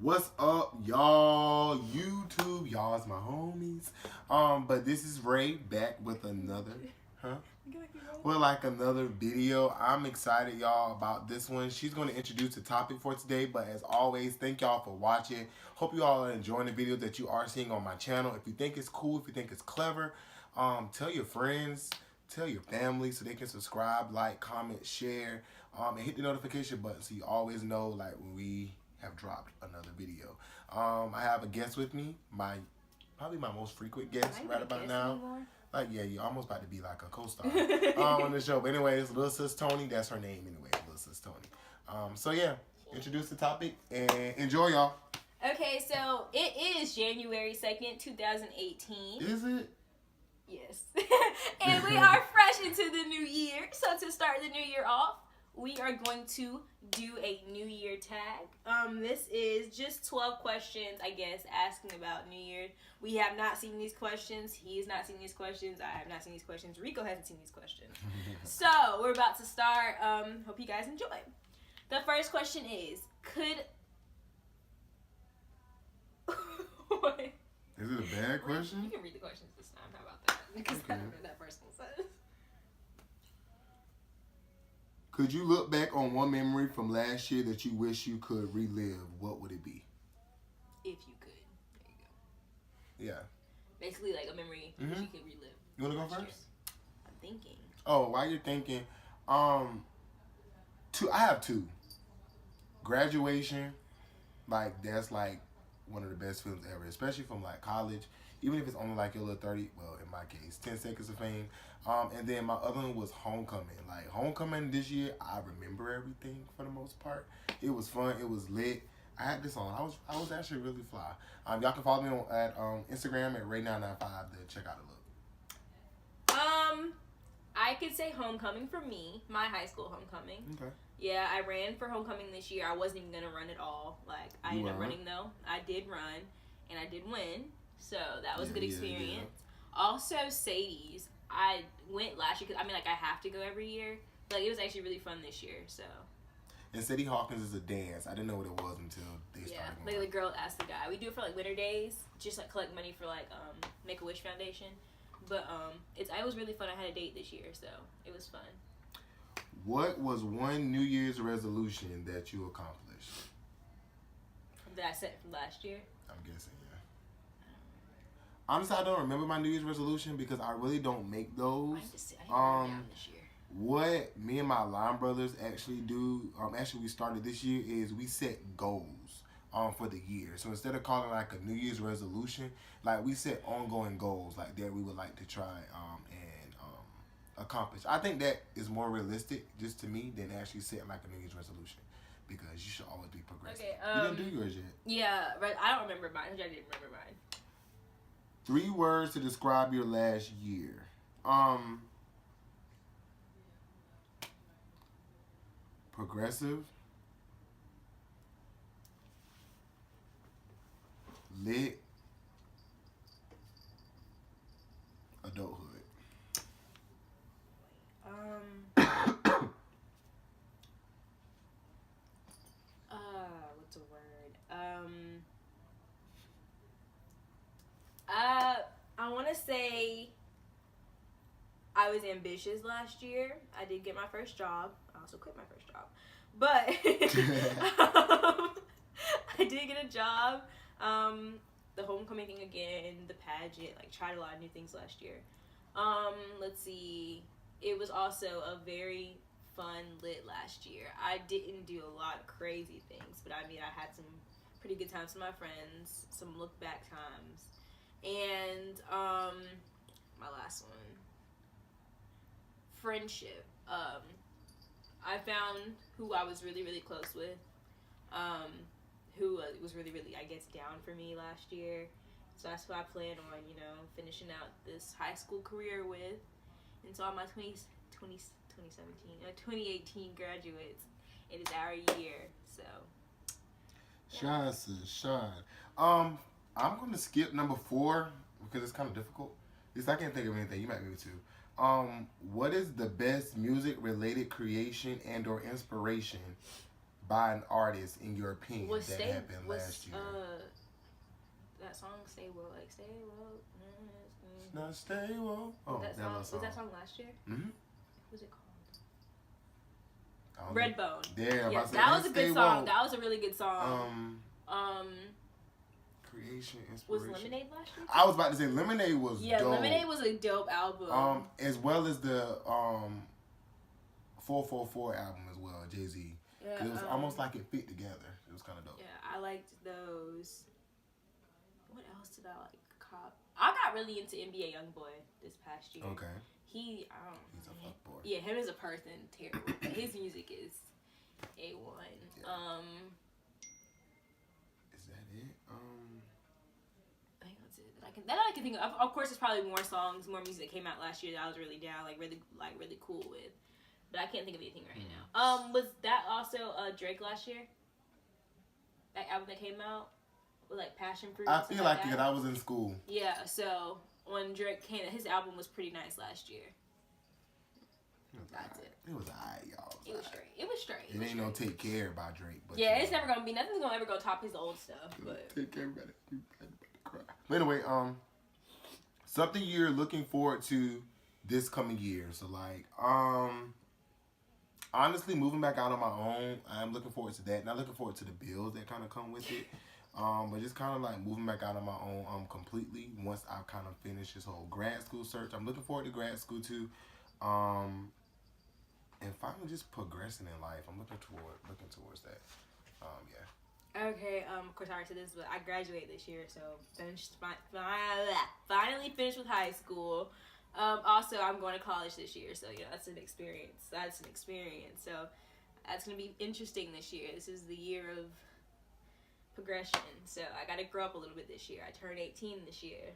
What's up, y'all? YouTube, y'all's my homies. But this is Ray back with another, huh? Well, like another video. I'm excited, y'all, about this one. She's going to introduce the topic for today, but as always, thank y'all for watching. Hope you all are enjoying the video that you are seeing on my channel. If you think it's cool, if you think it's clever, tell your friends, tell your family so they can subscribe, like, comment, share, and hit the notification button so you always know, like, when we have dropped another video. I have a guest with me, probably my most frequent guest right about now. Anymore? Like, yeah, you're almost about to be like a co-star on the show. But anyways, Little Sis Tony, that's her name anyway, Little Sis Tony. So yeah, introduce the topic and enjoy, y'all. Okay, so it is January 2nd, 2018. Is it? Yes. And we are fresh into the new year. So to start the new year off, we are going to do a New Year tag. This is just 12 questions, I guess, asking about New Year. We have not seen these questions. He has not seen these questions. I have not seen these questions. Rico hasn't seen these questions. So we're about to start. Hope you guys enjoy. The first question is, what? Is it a bad question? You can read the questions this time. How about that? Because I don't know what that first one says. Could you look back on one memory from last year that you wish you could relive? What would it be? If you could. There you go. Yeah. Basically, like a memory that you could relive. You want to go last year. first? I'm thinking. Oh, while you're thinking, I have two. Graduation, like that's like one of the best feelings ever, especially from like college. Even if it's only like your little 30, well, in my case, 10 seconds of fame. And then my other one was homecoming. Like homecoming this year, I remember everything for the most part. It was fun. It was lit. I had this on. I was actually really fly. Y'all can follow me at Instagram at Ray995 to check out the look. I could say homecoming for me, my high school homecoming. Okay. Yeah, I ran for homecoming this year. I wasn't even gonna run at all. Like I ended up running though. I did run, and I did win. So that was a good experience. Also, Sadie's. I went last year because I have to go every year. But it was actually really fun this year. So. And Sadie Hawkins is a dance. I didn't know what it was until they started. Yeah, like the girl asked the guy. We do it for like winter days, just like collect money for like Make a Wish Foundation. But it was really fun. I had a date this year, so it was fun. What was one New Year's resolution that you accomplished? That I set from last year? I'm guessing, yeah. Honestly, I don't remember my New Year's resolution because I really don't make those. I didn't write it down this year. What me and my line brothers actually do, actually we started this year, is we set goals for the year. So instead of calling like a New Year's resolution, like we set ongoing goals like that we would like to try and accomplish. I think that is more realistic just to me than actually setting like a New Year's resolution because you should always be progressive. Okay, you didn't do yours yet. Yeah, but I don't remember mine. I didn't remember mine. 3 words to describe your last year. Progressive, lit, adulthood. What's a word? I want to say I was ambitious last year. I did get my first job. I also quit my first job. But I did get a job. The homecoming thing again, the pageant, like tried a lot of new things last year. Let's see. It was also a very fun, lit last year. I didn't do a lot of crazy things, but I had some pretty good times with my friends, some look back times. And my last one, friendship. I found who I was really, really close with, who was really, really, I guess, down for me last year. So that's who I plan on, finishing out this high school career with. And so all my 2018 graduates, it is our year. So. Yeah. Shine, sis, shine. I'm going to skip number 4 because it's kind of difficult. At least I can't think of anything. You might be able to. What is the best music-related creation and or inspiration by an artist in your opinion Was that happened last year? That song "Stay Woke," like "Stay Woke." Not stay woke. Oh, was that song last year? Mm-hmm. What was it called? Redbone. Yeah, yes, that was a good song. Woke. That was a really good song. Creation, inspiration. Was Lemonade last year? I was about to say Lemonade was dope. Lemonade was a dope album. As well as the 444 album as well, Jay-Z. Yeah, it was almost like it fit together. It was kind of dope. Yeah, I liked those. What else did I like? I got really into NBA YoungBoy this past year. Okay. He's a fuckboy. Yeah, him as a person, terrible. But his music is A1. Yeah. Is that it? I think that's it. That I can think of. Of course, there's probably more songs, more music that came out last year that I was really down, really cool with. But I can't think of anything right now. Was that also Drake last year? That album that came out with like Passion Fruit. I feel like it. I was in school. Yeah, so when Drake came, his album was pretty nice last year. That's it. It was alright, y'all. It was straight. It was straight. It ain't no Take Care by Drake. But yeah, it's never gonna be. Nothing's gonna ever go top his old stuff. But Take Care, everybody. But anyway, something you're looking forward to this coming year. So like, honestly, moving back out on my own, I'm looking forward to that. Not looking forward to the bills that kind of come with it. But just kind of like moving back out on my own completely once I kind of finish this whole grad school search. I'm looking forward to grad school too. And finally just progressing in life. I'm looking towards that. Yeah. Okay, of course I already said this, but I graduated this year, so finally finished with high school. Also, I'm going to college this year, so that's an experience. So that's going to be interesting this year. This is the year of progression, so I got to grow up a little bit this year. I turned 18 this year.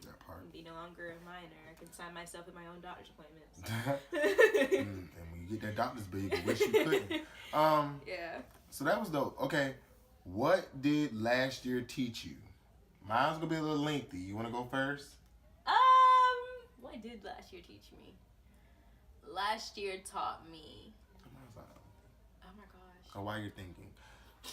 That part. Be no longer a minor. I can sign myself at my own doctor's appointments. And when you get that doctor's bill, you wish you couldn't. Yeah. So that was dope. Okay, what did last year teach you? Mine's gonna be a little lengthy. You wanna go first? What did last year teach me? Last year taught me. Oh my gosh. So while you're thinking,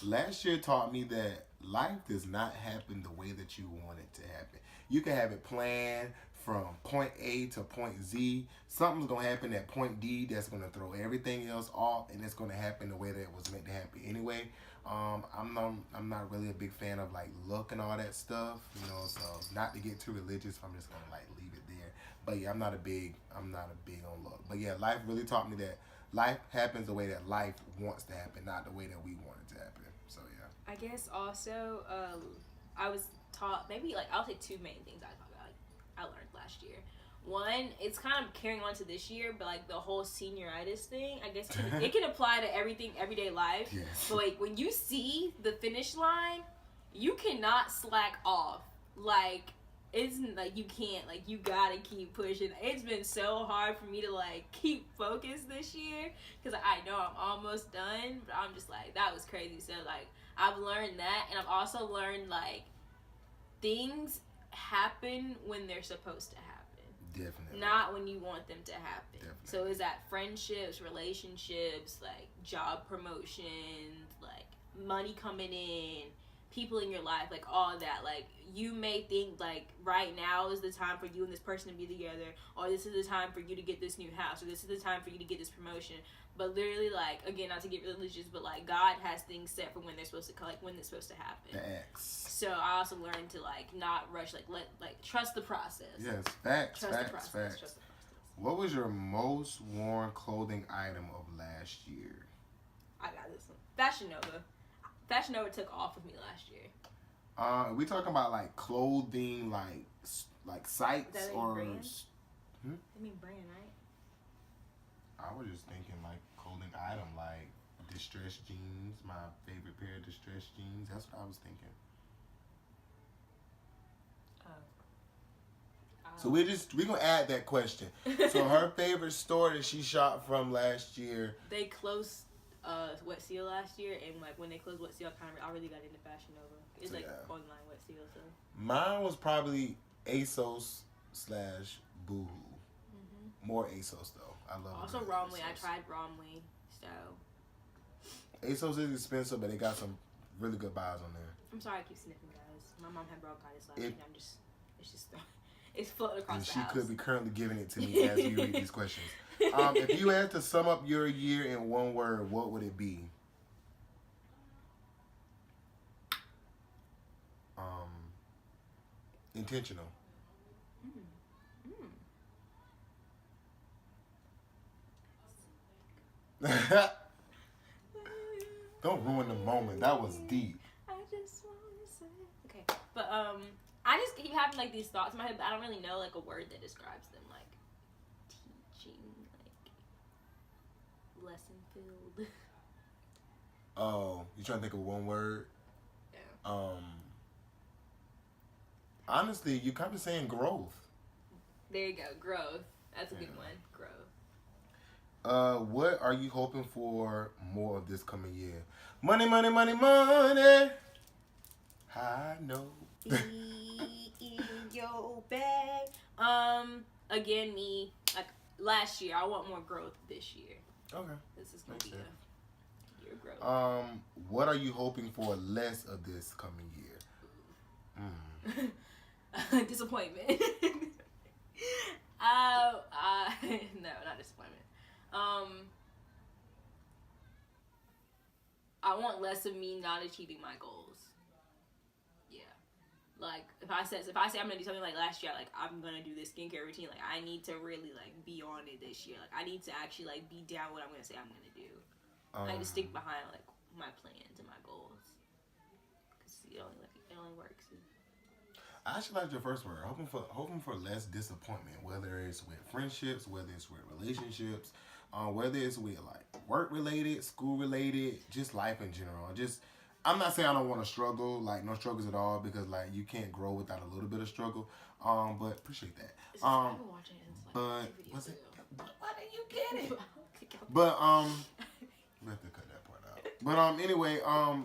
last year taught me that life does not happen the way that you want it to happen. You can have it planned from point A to point Z. Something's gonna happen at point D that's gonna throw everything else off, and it's gonna happen the way that it was meant to happen anyway. I'm not really a big fan of like luck and all that stuff, so not to get too religious, I'm just gonna like leave it there. But yeah, I'm not a big on luck. But yeah, life really taught me that life happens the way that life wants to happen, not the way that we want it to happen. So yeah. I guess also I was taught, maybe like I'll say two main things I learned last year. One, it's kind of carrying on to this year, but like the whole senioritis thing, I guess it can apply to everything, everyday life. Yes. But like when you see the finish line, you cannot slack off. Like it's like you can't, like you gotta keep pushing. It's been so hard for me to like keep focused this year because I know I'm almost done, but I'm just like, that was crazy. So like I've learned that, and I've also learned like things happen when they're supposed to happen. Definitely. Not when you want them to happen. Definitely. So is that friendships, relationships, like job promotions, like money coming in, people in your life, like all that. Like you may think like right now is the time for you and this person to be together, or this is the time for you to get this new house, or this is the time for you to get this promotion. But literally, like, again, not to get religious, but like God has things set for when they're supposed to, like when it's supposed to happen. The X. So I also learned to like not rush, like trust the process. Yes, facts. Trust the process. What was your most worn clothing item of last year? I got this one. Fashion Nova. Fashion Nova took off with me last year. We talking about like clothing, like sites or? Brand? I mean brand, right? I was just thinking like clothing item, like distressed jeans. My favorite pair of distressed jeans. That's what I was thinking. So we're gonna add that question. So her favorite store that she shot from last year. They closed Wet Seal last year, and like when they closed Wet Seal, I really got into Fashion Nova. It's so, like online Wet Seal. So mine was probably ASOS/Boohoo. More ASOS though. I love. Also Romwe. I tried Romwe. So. ASOS is expensive, but they got some really good buys on there. I'm sorry I keep sniffing, guys. My mom had bronchitis last week. It's floating across the house. And she could be currently giving it to me as we read these questions. If you had to sum up your year in one word, what would it be? Intentional. Don't ruin the moment. That was deep. I just want to say. Okay, but I just keep having like these thoughts in my head, but I don't really know like a word that describes them. Like teaching, like lesson filled. Oh, you trying to think of one word? Yeah. Honestly, you're kind of saying growth. There you go, growth. That's a good one. Growth. What are you hoping for more of this coming year? Money, money, money, money. I know. In your bag. Again, me. Like last year, I want more growth this year. Okay. This is gonna be a year of growth. What are you hoping for less of this coming year? Disappointment. No, not disappointment. I want less of me not achieving my goals. Yeah. Like if I say I'm gonna do something like last year, like I'm gonna do this skincare routine, like I need to really like be on it this year. Like I need to actually like be down what I'm gonna say I'm gonna do. Like to stick behind like my plans and my goals. Cause it only works. I actually like your first word. Hoping for less disappointment, whether it's with friendships, whether it's with relationships, whether it's with like work related, school related, just life in general. I'm not saying I don't want to struggle, like no struggles at all, because like you can't grow without a little bit of struggle. But appreciate that. I've been watching it since like was it? Why did you get it? But we have to cut that part out. But anyway,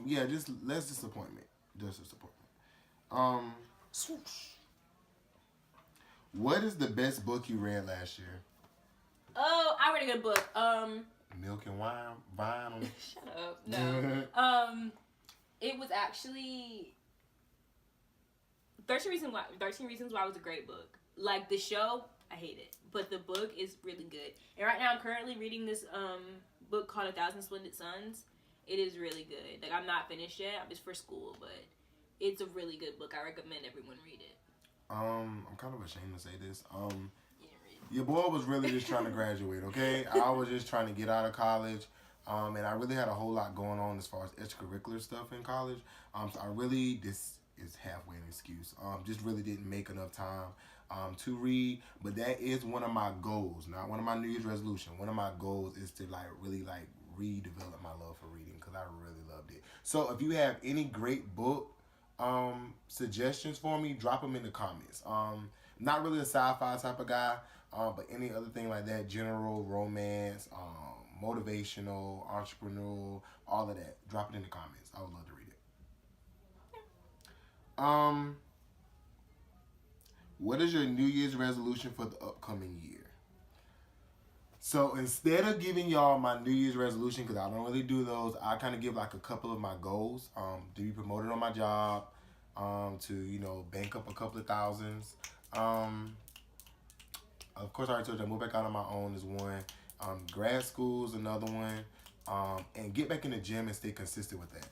yeah, just less disappointment. Just disappointment. Swoosh. What is the best book you read last year? Oh, I read a good book. Milk and Wine. Shut up. No. It was actually 13 Reasons Why was a great book. Like the show, I hate it, but the book is really good. And right now, I'm currently reading this book called 1,000 Splendid Suns. It is really good. Like I'm not finished yet. I'm just for school, but it's a really good book. I recommend everyone read it. I'm kind of ashamed to say this. Your boy was really just trying to graduate, okay? I was just trying to get out of college. And I really had a whole lot going on as far as extracurricular stuff in college. So this is halfway an excuse. Just really didn't make enough time to read. But that is one of my goals, not one of my New Year's resolution. One of my goals is to really redevelop my love for reading, because I really loved it. So if you have any great book suggestions for me, drop them in the comments. Not really a sci-fi type of guy, but any other thing like that, general, romance, motivational, entrepreneurial, all of that, drop it in the comments. I would love to read it. What is your New Year's resolution for the upcoming year? So instead of giving y'all my New Year's resolution, because I don't really do those, I kind of give like a couple of my goals. To be promoted on my job, to bank up a couple of thousands. Of course, I already told you I moved back out on my own is one. Grad school is another one. And get back in the gym and stay consistent with that.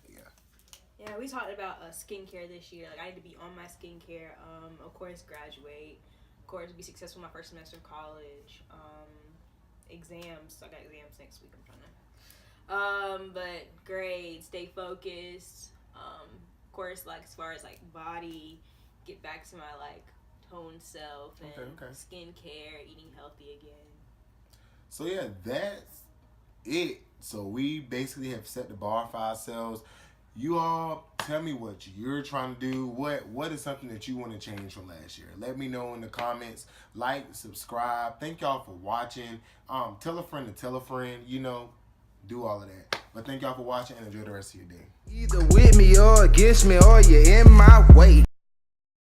Yeah, we talked about skincare this year. Like I need to be on my skincare. Of course, graduate. Of course, be successful in my first semester of college. Exams. I got exams next week. I'm trying to. But grades. Stay focused. Of course, like as far as like body, get back to my like toned self and skincare, eating healthy again. So yeah, that's it. So we basically have set the bar for ourselves. You all tell me what you're trying to do. What is something that you want to change from last year? Let me know in the comments. Like, subscribe. Thank y'all for watching. Tell a friend to tell a friend. Do all of that. But thank y'all for watching and enjoy the rest of your day. Either with me or against me, or you're in my